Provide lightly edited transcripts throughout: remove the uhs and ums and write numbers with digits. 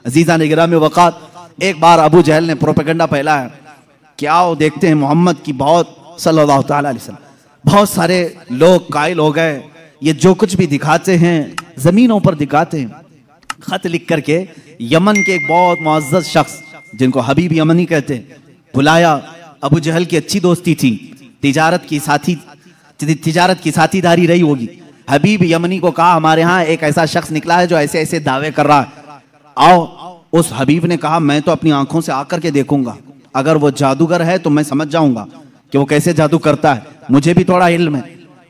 अजीज़ान गिरामी वक़ार, एक बार अबू जहल ने प्रोपेगेंडा फैलाया, क्या वो देखते हैं मोहम्मद की बहुत सल्लल्लाहु अलैहि वसल्लम, बहुत सारे लोग कायल हो गए, ये जो कुछ भी दिखाते हैं जमीनों पर दिखाते हैं। खत लिख करके यमन के एक बहुत मुअज़्ज़ज़ शख्स जिनको हबीब यमनी कहते हैं बुलाया। अबू जहल की अच्छी दोस्ती थी, तिजारत की साथीदारी रही होगी। हबीब यमनी को कहा हमारे यहाँ एक ऐसा शख्स निकला है जो ऐसे ऐसे दावे कर रहा है, आओ। उस हबीब ने कहा मैं तो अपनी आंखों से आकर के देखूंगा, अगर वो जादूगर है तो मैं समझ जाऊंगा कि वो कैसे जादू करता है, मुझे भी थोड़ा इल्म है।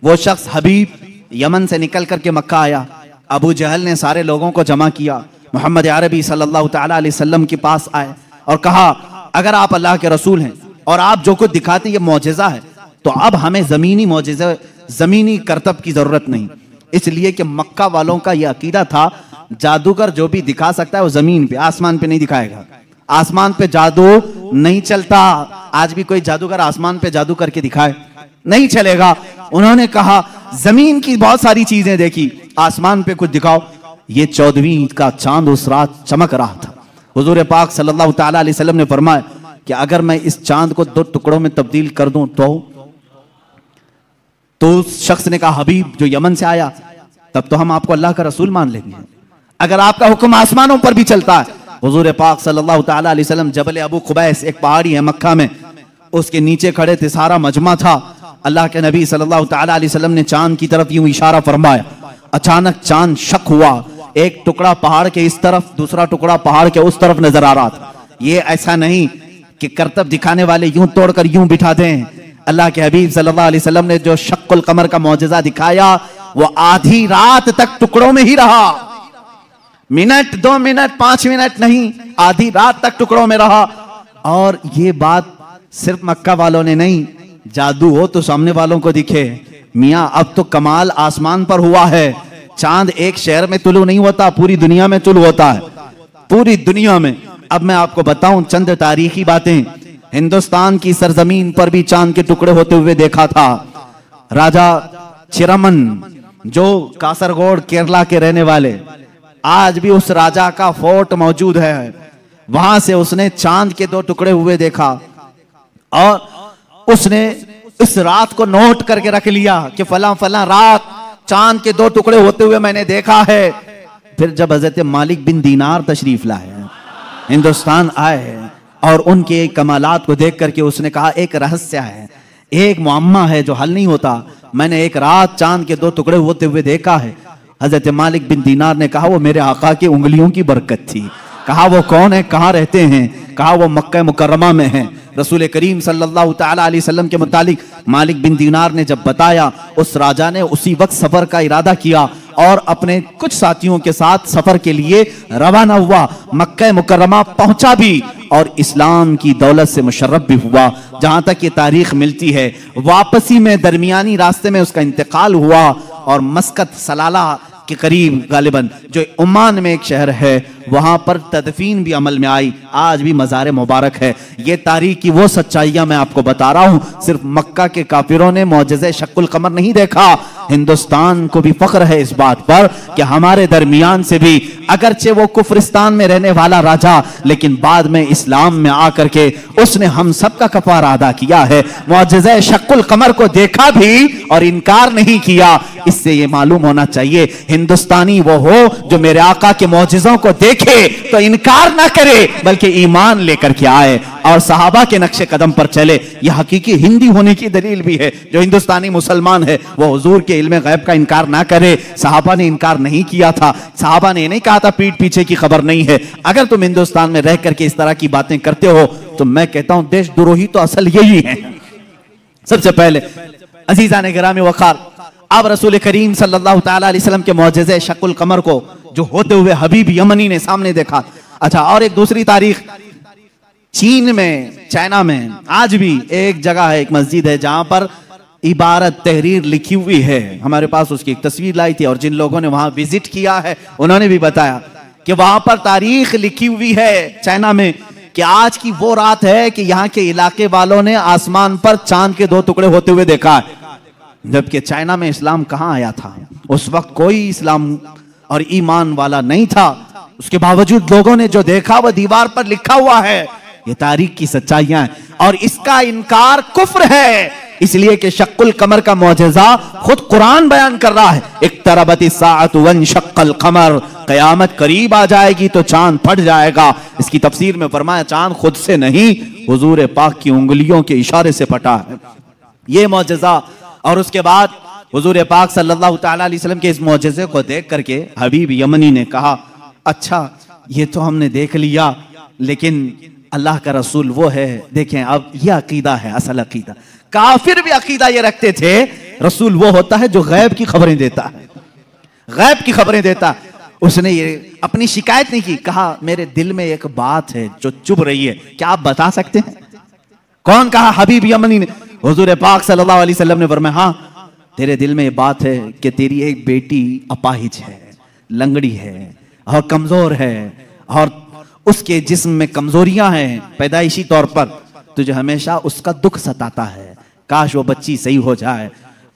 वो शख्स हबीब यमन से निकल करके मक्का आया। अबू जहल ने सारे लोगों को जमा किया, मोहम्मद अरबी सल्लल्लाहु अलैहि वसल्लम के पास आए और कहा अगर आप अल्लाह के रसूल हैं और आप जो कुछ दिखाते ये मौजिज़ा है, तो अब हमें ज़मीनी मौजिज़ा, ज़मीनी करतब की ज़रूरत नहीं। इसलिए कि मक्का वालों का यह अकीदा था जादूगर जो भी दिखा सकता है वो ज़मीन पे, आसमान पे नहीं दिखाएगा। आसमान पे जादू नहीं चलता। आज भी कोई जादूगर आसमान पे जादू करके दिखाए, नहीं चलेगा। उन्होंने कहा जमीन की बहुत सारी चीजें देखी, आसमान पे कुछ दिखाओ। ये 14वीं का चांद उस रात चमक रहा था। हुजूर पाक सल्लल्लाहु ताला अलैहि वसल्लम ने फरमाया कि अगर मैं इस चांद को 2 टुकड़ों में तब्दील कर दूं तो उस शख्स ने कहा हबीब जो यमन से आया, तब तो हम आपको अल्लाह का रसूल मान लेंगे, अगर आपका हुक्म आसमानों पर भी चलता है। हुजूर पाक सल्लल्लाहु ताला अलैहि वसल्लम जबल अबू कुबैस, एक पहाड़ी है मक्का में, उसके नीचे खड़े थे, सारा मजमा था। अल्लाह के नबी सल्लल्लाहु ताला अलैहि वसल्लम ने चांद की तरफ यूं इशारा फरमाया। अचानक चांद शक हुआ, एक टुकड़ा पहाड़ के इस तरफ, दूसरा टुकड़ा पहाड़ के उस तरफ नजर आ रहा था। ये ऐसा नहीं कि करतब दिखाने वाले यूं तोड़कर यूं बिठा दें। अल्लाह के हबीब सल्लल्लाहु अलैहि वसल्लम ने जो शक्कुल कमर का मौजज़ा दिखाया वो आधी रात तक टुकड़ों में ही रहा। मिनट, 2 मिनट, 5 मिनट नहीं, आधी रात तक टुकड़ों में रहा। और ये बात सिर्फ मक्का वालों ने नहीं, जादू हो तो सामने वालों को दिखे। मियां अब तो कमाल आसमान पर हुआ है। चांद एक शहर में तुलू नहीं होता, पूरी दुनिया में तुलू होता है, पूरी दुनिया में। अब मैं आपको बताऊं चंद तारीखी बातें। हिंदुस्तान की सरजमीन पर भी चांद के टुकड़े होते हुए देखा था। राजा चिरमन जो कासरगोड केरला के रहने वाले, आज भी उस राजा का फोर्ट मौजूद है, वहां से उसने चांद के 2 टुकड़े हुए देखा और उसने इस रात को नोट करके रख लिया कि फला फला रात चांद के 2 टुकड़े होते हुए मैंने देखा है। फिर जब हजरत मालिक बिन दीनार तशरीफ लाए, हिंदुस्तान आए और उनके कमालात को देख करके उसने कहा एक रहस्य है, एक मुअम्मा है जो हल नहीं होता, मैंने एक रात चांद के 2 टुकड़े होते हुए देखा है। हजरत मालिक बिन दीनार ने कहा वो मेरे आका की उंगलियों की बरकत थी। कहा वो कौन है, कहाँ रहते हैं? कहा वो मक्का मुकर्रमा में है। रसूल करीम सल्लल्लाहु ताला अलैहि वसल्लम के मुतालिक मालिक बिन दीनार ने जब बताया, उस राजा ने उसी वक्त सफर का इरादा किया और अपने कुछ साथियों के साथ सफर के लिए रवाना हुआ। मक्का मुकर्रमा पहुंचा भी और इस्लाम की दौलत से मुशर्रफ भी हुआ। जहां तक ये तारीख मिलती है, वापसी में दरमियानी रास्ते में उसका इंतकाल हुआ और मस्कत सलाला के करीब गालिबन जो ओमान में एक शहर है, वहां पर तदफीन भी अमल में आई। आज भी मज़ार मुबारक है। ये तारीख की वो सच्चाइयां मैं आपको बता रहा हूं। सिर्फ मक्का के काफिरों ने मौजज़े शक्कुल कमर नहीं देखा, हिंदुस्तान को भी फख्र है इस बात पर कि हमारे दरमियान से भी, अगरचे वो कुफरिस्तान में रहने वाला राजा, लेकिन बाद में इस्लाम में आकर के उसने हम सब का कफारा अदा किया है। मौजज़े शक्कुल कमर को देखा भी और इनकार नहीं किया। इससे ये मालूम होना चाहिए हिंदुस्तानी वो हो जो मेरे आका के मौजज़ों को देखे तो इनकार ना करे, बल्कि ईमान लेकर के आए और सहाबा के नक्शे कदम पर चले। यह हकीकी हिंदी होने की दलील भी है। जो हिंदुस्तानी मुसलमान है वो हुजूर के इल्म गैब का इनकार ना करे। सहाबा ने इनकार नहीं किया था। सहाबा ने नहीं कहा था पीठ पीछे की खबर नहीं है। अगर तुम हिंदुस्तान में रह करके इस तरह की बातें करते हो तो मैं कहता हूं देशद्रोही तो असल यही है। सबसे पहले अजीज़ान गिरामी वक़ार, अब रसूल करीम सल्लल्लाहु ताला अलैहि वसल्लम के मौजज़े शक्कुल कमर को जो होते हुए हबीब यमनी ने सामने देखा। अच्छा, और एक दूसरी तारीख, चीन में, चाइना में आज भी एक जगह है, एक मस्जिद है जहां पर इबारत तहरीर लिखी हुई है। हमारे पास उसकी एक तस्वीर लाई थी और जिन लोगों ने वहां विजिट किया है उन्होंने भी बताया कि वहां पर तारीख लिखी हुई है चाइना में कि आज की वो रात है कि यहाँ के इलाके वालों ने आसमान पर चांद के 2 टुकड़े होते हुए देखा है। जबकि चाइना में इस्लाम कहाँ आया था? उस वक्त कोई इस्लाम और ईमान वाला नहीं था। उसके बावजूद लोगों ने जो देखा वह दीवार पर लिखा हुआ है। ये तारीख की सच्चाइयां हैं और इसका इनकार कुफ्र है, इसलिए कि शक्कुल कमर का मौजज़ा खुद कुरान बयान कर रहा है। इक्तरबती साअतु वंशक्कल कमर, कयामत करीब आ जाएगी तो चांद फट जाएगा। इसकी तफसीर में फरमाया चांद खुद से नहीं, हुजूर पाक की उंगलियों के इशारे से फटा है ये मौजज़ा। और उसके बाद हुजूर पाक सल्लल्लाहु तआला अलैहि वसल्लम के इस मौजज़े को देख करके हबीब यमनी ने कहा, अच्छा ये तो हमने देख लिया, लेकिन अल्लाह का रसूल वो है। देखें अब ये अकीदा है, असल अकीदा। काफिर भी अकीदा ये रखते थे रसूल वो होता है जो गैब की खबरें देता है, गैब की खबरें देता। उसने ये अपनी शिकायत नहीं की, कहा मेरे दिल में एक बात है जो चुभ रही है, क्या आप बता सकते हैं? कौन कहा? हबीब यमनी ने। हुजूर पाक सल्लल्लाहु अलैहि वसल्लम ने फरमाया, हाँ तेरे दिल में ये बात है कि तेरी एक बेटी अपाहिज है, लंगड़ी है और कमजोर है और उसके जिस्म में कमजोरियां हैं पैदाइशी तौर पर, तुझे हमेशा उसका दुख सताता है, काश वो बच्ची सही हो जाए।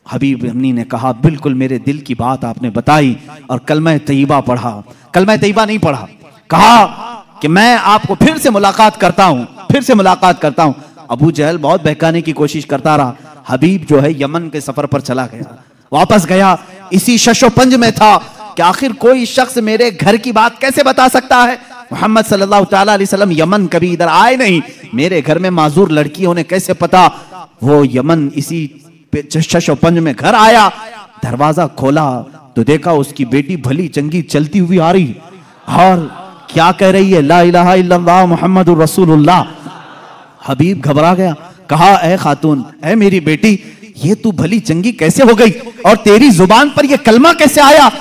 हबीब यमनी ने कहा, बिल्कुल मेरे दिल की बात आपने बताई और कलमा तैयबा पढ़ा। कलमा तैयबा नहीं पढ़ा, कहा कि मैं आपको फिर से मुलाकात करता हूं, फिर से मुलाकात करता हूं। अबू जहल बहुत बहकाने की कोशिश करता रहा। हबीब जो है यमन के सफर पर चला गया, वापस गया, इसी शशोपंज में था कि आखिर कोई शख्स मेरे घर की बात कैसे बता सकता है। मोहम्मद सल्लल्लाहु तआला अलैहि वसल्लम यमन कभी इधर आए नहीं, मेरे घर में माजूर लड़की उन्हें कैसे पता। वो यमन इसी शशोपंज में घर आया, दरवाजा खोला तो देखा उसकी बेटी भली चंगी चलती हुई आ रही और क्या कह रही है, ला इलाहा इल्लल्लाह मुहम्मदुर रसूलुल्लाह। हबीब घबरा गया, कहा ए खातून, ए मेरी बेटी, ये तू भली चंगी कैसे हो गई और तेरी जुबान पर ये कलमा कैसे आया?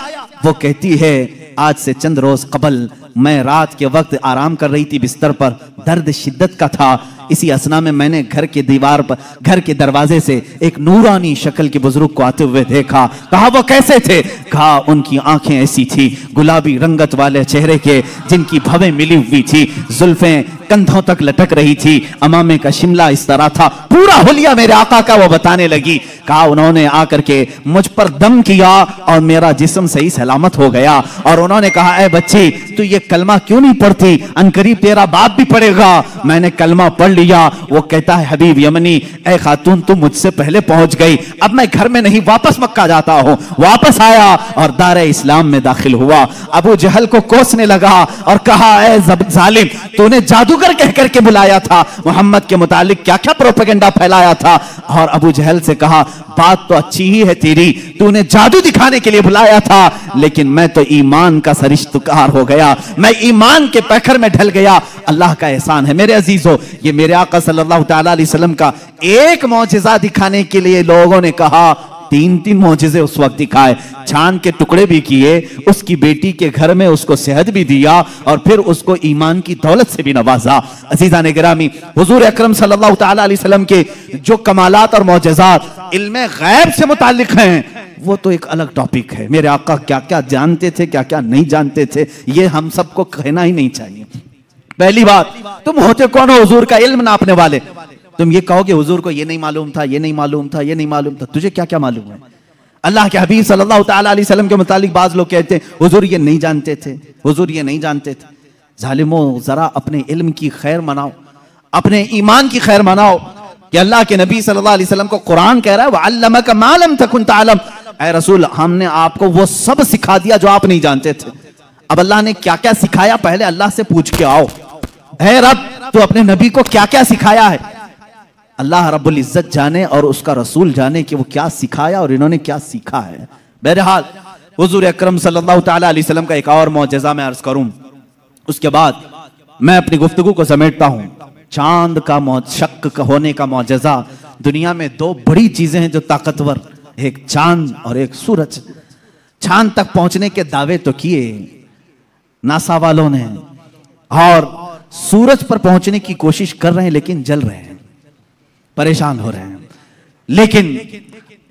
वो कहती है, आज से चंद रोज कबल मैं रात के वक्त आराम कर रही थी बिस्तर पर, दर्द शिद्दत का था, इसी असना में मैंने घर के दीवार पर, घर के दरवाजे से एक नूरानी शक्ल के बुजुर्ग को आते हुए देखा। कहा वो कैसे थे? कहा उनकी आंखें ऐसी थी गुलाबी रंगत वाले चेहरे के, जिनकी भवें मिली हुई थी, जुल्फें कंधों तक लटक रही थी, अमामे का शिमला इस तरह था, पूरा हुलिया मेरे आका का वो बताने लगी। कहा उन्होंने आकर के मुझ पर दम किया और मेरा जिस्म सही सलामत हो गया और उन्होंने कहा, ए बच्ची तू ये कलमा क्यों नहीं पढ़ती, अनकरीब तेरा बाप भी पढ़ेगा। मैंने कलमा पढ़ लिया। वो कहता है, हबीब यमनी, ए खातून तू मुझसे पहले पहुंच गई, अब मैं घर में नहीं वापस मक्का जाता हूं। वापस आया और दारे इस्लाम में दाखिल हुआ। अबू जहल को कोसने लगा और कहा, ए जालिम, तूने जादूगर कह करके बुलाया था, मोहम्मद के मुतालिक क्या क्या प्रोपेगेंडा फैलाया था। और अबू जहल से कहा, बात तो अच्छी ही है तेरी, तूने जादू दिखाने के लिए बुलाया था, लेकिन मैं तो ईमान का सरिश्तकार हो गया, मैं ईमान के पैखर में ढल गया। अल्लाह का एहसान है मेरे अजीजों, ये मेरे आका सल्लल्लाहु तआला अलैहि वसल्लम का एक मौजिज़ा दिखाने के लिए लोगों ने कहा, तीन तीन मौजिज़े उस वक्त दिखाए, चांद के टुकड़े भी किए, उसकी बेटी के घर में उसको सेहत भी दिया और फिर उसको ईमान की दौलत से भी नवाजा। अजीज़ान गिरामी, हुजूर अकरम सल्लल्लाहु तआला अलैहि वसल्लम के जो कमालात और मौजिज़ात इल्मे गैब से मुताल्लिक हैं, वो तो एक अलग टॉपिक है। मेरे आका क्या क्या जानते थे, क्या क्या नहीं जानते थे, ये हम सबको कहना ही नहीं चाहिए। पहली बात, तुम होते कौन हो हुजूर का इल्म नापने वाले? तुम ये कहोगे हुजूर को ये नहीं मालूम था, ये नहीं मालूम था, ये नहीं मालूम था, तुझे क्या क्या मालूम है? अल्लाह के हबीब सल्लल्लाहु तआला अलैहि वसल्लम के मुतालिक बाज लोग कहते हैं, हुजूर ये नहीं जानते थे, हुजूर ये नहीं जानते थे। जालिमों, जरा अपने इल्म की खैर मनाओ, अपने ईमान की खैर मनाओ कि अल्लाह के नबी सल्लल्लाहु अलैहि वसल्लम को कुरान कह रहा है, वअल्लमका मा लम तकुन तअलम, ऐ रसूल हमने आपको वो सब सिखा दिया जो आप नहीं जानते थे। अब अल्लाह ने क्या क्या सिखाया, पहले अल्लाह से पूछ के आओ, ऐ रब तू अपने नबी को क्या क्या सिखाया है? अल्लाह रब्बुल इज्जत जाने और उसका रसूल जाने कि वो क्या सिखाया और इन्होंने क्या सीखा है। बहरहाल हुजूर अकरम सल्लल्लाहु तआला अलैहि वसल्लम का एक और मौजज़ा मैं अर्ज करूं, उसके बाद मैं अपनी गुफ्तगू को समेटता हूं। चांद का शक होने का मौजज़ा। दुनिया में दो बड़ी चीजें हैं जो ताकतवर, एक चांद और एक सूरज। चांद तक पहुंचने के दावे तो किए नासा वालों ने और सूरज पर पहुंचने की कोशिश कर रहे हैं, लेकिन जल रहे हैं, परेशान हो रहे हैं। लेकिन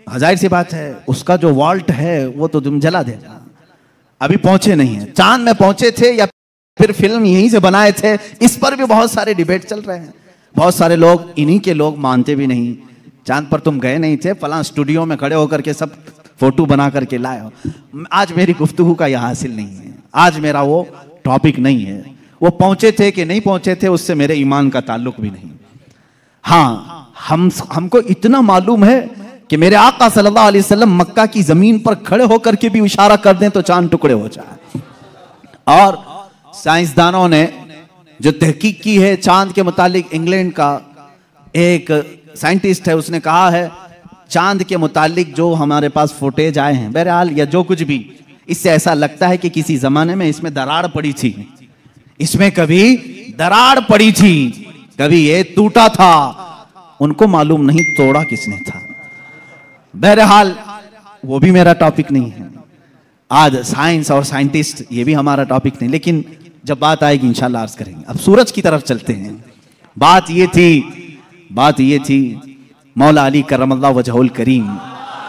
जाहिर सी बात है उसका जो वॉल्ट है वो तो तुम जला देगा। अभी पहुंचे नहीं है, चांद में पहुंचे थे या फिर फिल्म यहीं से बनाए थे, इस पर भी बहुत सारे डिबेट चल रहे हैं। बहुत सारे लोग, इन्हीं के लोग मानते भी नहीं, चांद पर तुम गए नहीं थे, फलां स्टूडियो में खड़े होकर के सब फोटो बना करके लाए हो। आज मेरी गुफ्तगू का यह हासिल नहीं है, आज मेरा वो टॉपिक नहीं है। वो पहुंचे थे कि नहीं पहुंचे थे उससे मेरे ईमान का ताल्लुक भी नहीं। हाँ, हमको इतना मालूम है कि मेरे आका सल्लल्लाहु अलैहि वसल्लम मक्का की जमीन पर खड़े होकर के भी इशारा कर दें तो चांद टुकड़े हो जाए। और साइंसदानों ने जो तहकीक की है चांद के मुतालिक, इंग्लैंड का एक साइंटिस्ट है, उसने कहा है चांद के मुतालिक जो हमारे पास फुटेज आए हैं, बहरहाल या जो कुछ भी, इससे ऐसा लगता है कि किसी जमाने में इसमें दरार पड़ी थी, इसमें कभी दरार पड़ी थी, कभी ये टूटा था। उनको मालूम नहीं तोड़ा किसने था। बहरहाल वो भी मेरा टॉपिक नहीं है आज, साइंस और साइंटिस्ट ये भी हमारा टॉपिक नहीं, लेकिन जब बात आएगी इंशाल्लाह अर्ज करेंगे। अब सूरज की तरफ चलते हैं। बात ये थी मौला अली करमल्लाहु वजहुल करीम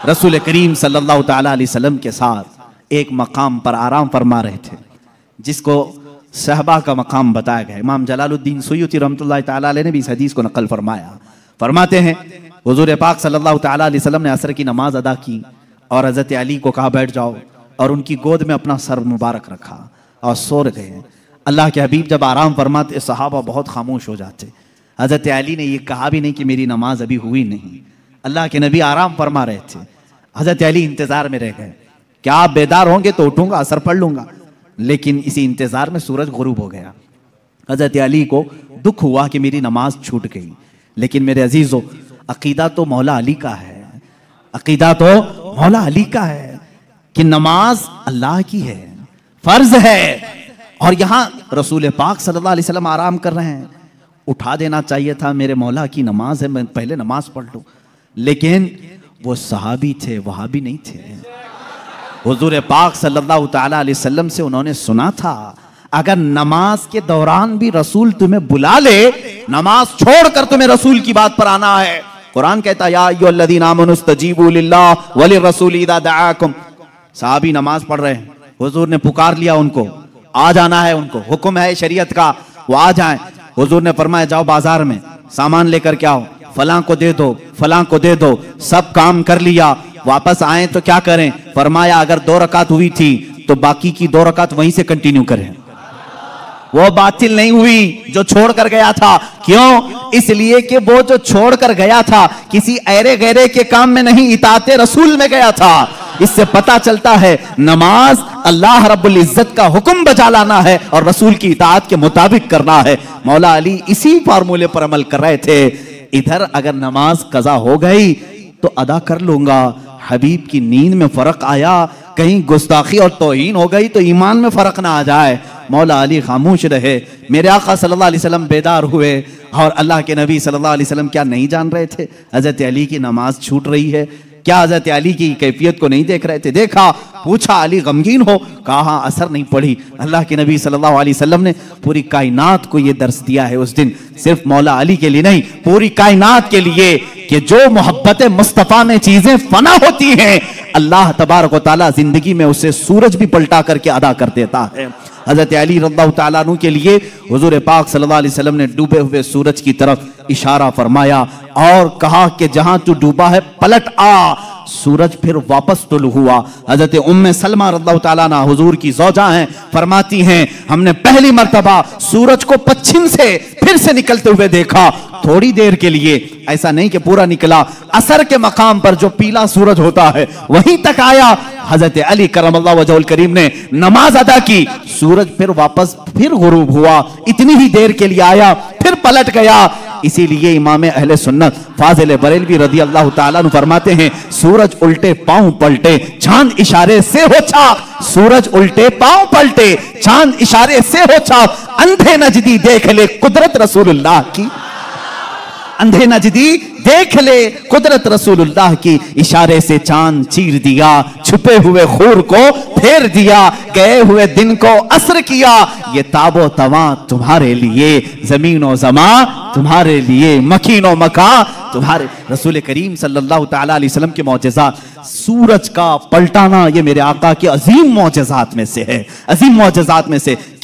रसूल करीम सल्लल्लाहु ताला अलैहि वसल्लम के साथ एक मकाम पर आराम फरमा रहे थे, जिसको सहबा का मकाम बताया गया। इमाम जलालुद्दीन सुयूती रहमतुल्लाह ताला अलैह ने भी इस हदीस को नकल फरमाया। फरमाते हैं हुजूर पाक सल्लल्लाहु ताला अलैहि वसल्लम ने असर की नमाज अदा की और हजरत अली को कहा बैठ जाओ, और उनकी गोद में अपना सर मुबारक रखा और सो गए। अल्लाह के हबीब जब आराम फरमाते सहाबा बहुत खामोश हो जाते। हजरत अली ने यह कहा भी नहीं कि मेरी नमाज अभी हुई नहीं, अल्लाह के नबी आराम फरमा रहे थे। हजरत अली इंतजार में रह गए, क्या आप बेदार होंगे तो उठूंगा असर पढ़ लूंगा, लेकिन इसी इंतजार में सूरज गुरूब हो गया। हजरत अली को दुख हुआ कि मेरी नमाज छूट गई। लेकिन मेरे अजीजों, अकीदा तो मौला अली का है, अकीदा तो मौला अली का है कि नमाज अल्लाह की है, फर्ज है। और यहां रसूल पाक सल्लल्लाहु अलैहि वसल्लम आराम कर रहे हैं, उठा देना चाहिए था, मेरे मौला की नमाज है, मैं पहले नमाज पढ़ लूं। लेकिन वो सहाबी थे, वहाबी नहीं थे। हुजूर पाक सल्लल्लाहु ताला अलैहि वसल्लम से उन्होंने सुना था, अगर नमाज के दौरान भी रसूल तुम्हें बुला ले, नमाज छोड़कर तुम्हें रसूल की बात पर आना है। कुरान कहता है या अय्युहल्लज़ीना आमनुस्तजीबू लिल्लाह वलिर्रसूल इज़ा दआकुम। साहबी नमाज पढ़ रहे हैं, हुजूर ने पुकार लिया उनको, आ जाना है, उनको हुक्म है शरीयत का, वो आ जाएं। हुजूर ने फरमाया जाओ बाजार में सामान लेकर के आओ, फलां को दे दो, फलां को दे दो। सब काम कर लिया, वापस आए तो क्या करें? फरमाया अगर 2 रकात हुई थी तो बाकी की 2 रकात वहीं से कंटिन्यू करें, वो बातिल नहीं हुई जो छोड़ कर गया था। क्यों? इसलिए कि वो जो छोड़ कर गया था किसी ऐरे गैरे के काम में नहीं, इताअते रसूल में गया था। इससे पता चलता है नमाज अल्लाह रब्बुल इज्जत का हुक्म बजा लाना है और रसूल की इताअत के मुताबिक करना है। मौला अली इसी फार्मूले पर अमल कर रहे थे। इधर अगर नमाज कज़ा हो गई तो अदा कर लूंगा, हबीब की नींद में फर्क आया, कहीं गुस्ताखी और तौहीन हो गई तो ईमान में फर्क ना आ जाए। मौला अली खामोश रहे। मेरे आका सल्लल्लाहु अलैहि वसल्लम बेदार हुए और अल्लाह के नबी सल्लल्लाहु अलैहि वसल्लम क्या नहीं जान रहे थे हजरत अली की नमाज छूट रही है? क्या हजरत अली की कैफियत को नहीं देख रहे थे? देखा, पूछा अली गमगीन हो, कहा असर नहीं पड़ी। अल्लाह के नबी सल्लल्लाहु अलैहि वसल्लम ने पूरी कायनात को यह दर्स दिया है उस दिन, सिर्फ मौला अली के लिए नहीं, पूरी कायनात के लिए, कि जो मोहब्बत मुस्तफ़ा में चीजें फना होती हैं, अल्लाह तबारक व तआला जिंदगी में उसे सूरज भी पलटा करके अदा कर देता है। हजरत अली रज़ियल्लाहु तआला अन्हु के लिए हुजूर पाक सल्लल्लाहु अलैहि वसल्लम ने डूबे हुए सूरज की तरफ इशारा फरमाया और कहा कि जहां तू डूबा है पलट आ। सूरज फिर वापस तुलू हुआ। हजरत उम्मे सलमा रज़ियल्लाहु तआला अन्हा हुजूर की ज़ौजा हैं, फरमाती हैं हमने पहली मर्तबा सूरज को पश्चिम से फिर से निकलते हुए देखा, थोड़ी देर के लिए, ऐसा नहीं कि पूरा निकला। असर के मकाम पर जो पीला सूरज होता है वहीं तक आया। हजरत अली करमल्लाहु वजहुल करीम ने नमाज अदा की, सूरज फिर वापस फिर गुरूब हुआ, इतनी ही देर के लिए आया, फिर पलट गया। इसीलिए इमाम अहले सुन्नत फाजिल बरेलवी रज़ियल्लाहु ताला अन्हु फरमाते हैं सूरज उल्टे पांव पलटे, चांद इशारे से हो चाक। सूरज उल्टे पांव पलटे, चांद इशारे से हो चाक। अंधे नजदी देख ले कुदरत रसूलुल्लाह की, अंधे नजदी देख ले कुदरत रसूलुल्लाह की। इशारे से चांद चीर दिया, छुपे हुए खूर को फेर दिया, गए हुए दिन को असर किया। ये ताबो तवा तुम्हारे लिए, जमीन और जमा तुम्हारे लिए, मकीन और मका तुम्हारे। रसूल करीम सल्लल्लाहु ताला अलैहि वसल्लम के मौजज़ात, सूरज का पलटाना ये मेरे आका के अजीम मौजज़ात में से है, अजीम मौजज़ात में से।